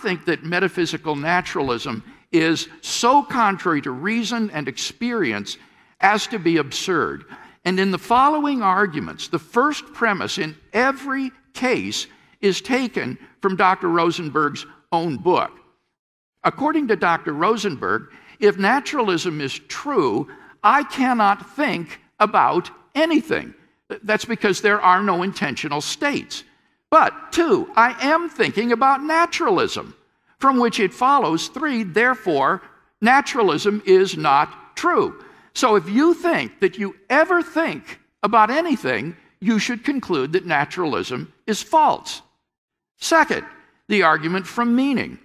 think that metaphysical naturalism is so contrary to reason and experience as to be absurd. And in the following arguments, the first premise in every case is taken from Dr. Rosenberg's own book. According to Dr. Rosenberg, if naturalism is true, I cannot think about anything. That's because there are no intentional states. But 2, I am thinking about naturalism, from which it follows 3, therefore, naturalism is not true. So if you think that you ever think about anything, you should conclude that naturalism is false. Second, the argument from meaning.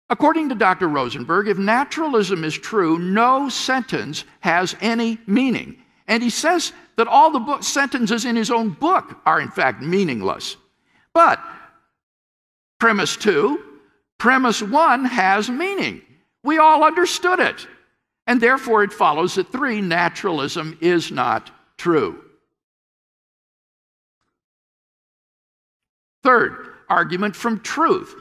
According to Dr. Rosenberg, if naturalism is true, no sentence has any meaning. And he says that all the sentences in his own book are in fact meaningless. But premise 2, premise 1 has meaning. We all understood it. And therefore it follows that 3, naturalism is not true. Third, argument from truth.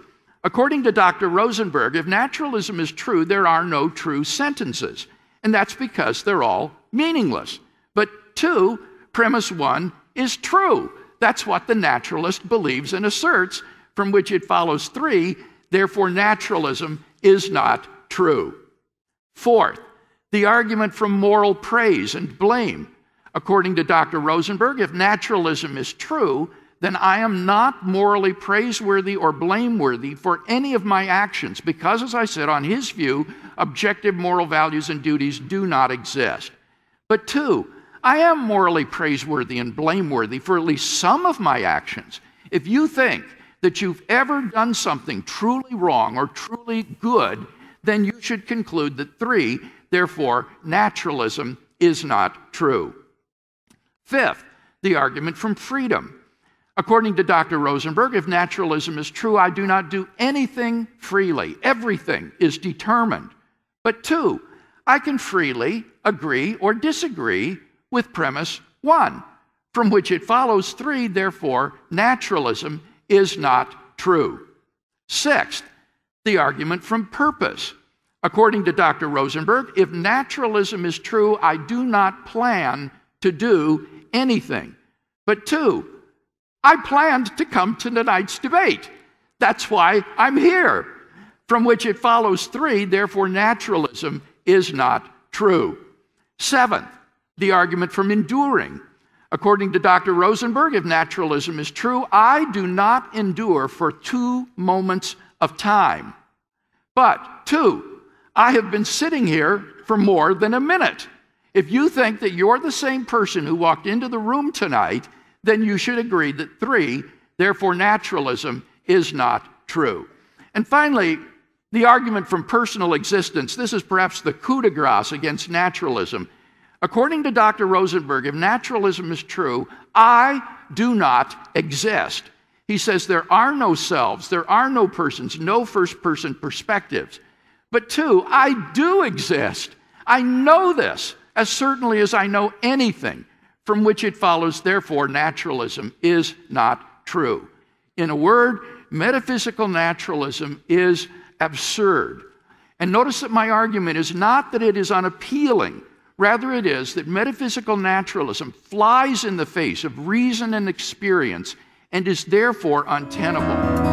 According to Dr. Rosenberg, if naturalism is true, there are no true sentences. And that's because they're all meaningless. But 2, premise 1 is true. That's what the naturalist believes and asserts, from which it follows 3, therefore naturalism is not true. Fourth, the argument from moral praise and blame. According to Dr. Rosenberg, if naturalism is true, then I am not morally praiseworthy or blameworthy for any of my actions, because, as I said, on his view, objective moral values and duties do not exist. But 2, I am morally praiseworthy and blameworthy for at least some of my actions. If you think that you've ever done something truly wrong or truly good, then you should conclude that 3, therefore, naturalism is not true. Fifth, the argument from freedom. According to Dr. Rosenberg, if naturalism is true, I do not do anything freely. Everything is determined. But 2, I can freely agree or disagree with premise 1, from which it follows 3, therefore, naturalism is not true. Sixth, the argument from purpose. According to Dr. Rosenberg, if naturalism is true, I do not plan to do anything. But 2, I planned to come to tonight's debate. That's why I'm here. From which it follows 3, therefore naturalism is not true. Seventh, the argument from enduring. According to Dr. Rosenberg, if naturalism is true, I do not endure for 2 moments of time. But 2, I have been sitting here for more than a minute. If you think that you're the same person who walked into the room tonight, then you should agree that 3, therefore naturalism is not true. And finally, the argument from personal existence. This is perhaps the coup de grace against naturalism. According to Dr. Rosenberg, if naturalism is true, I do not exist. He says there are no selves, there are no persons, no first-person perspectives. But 2, I do exist. I know this as certainly as I know anything, from which it follows, therefore, naturalism is not true. In a word, metaphysical naturalism is absurd. And notice that my argument is not that it is unappealing. Rather, it is that metaphysical naturalism flies in the face of reason and experience and is therefore untenable.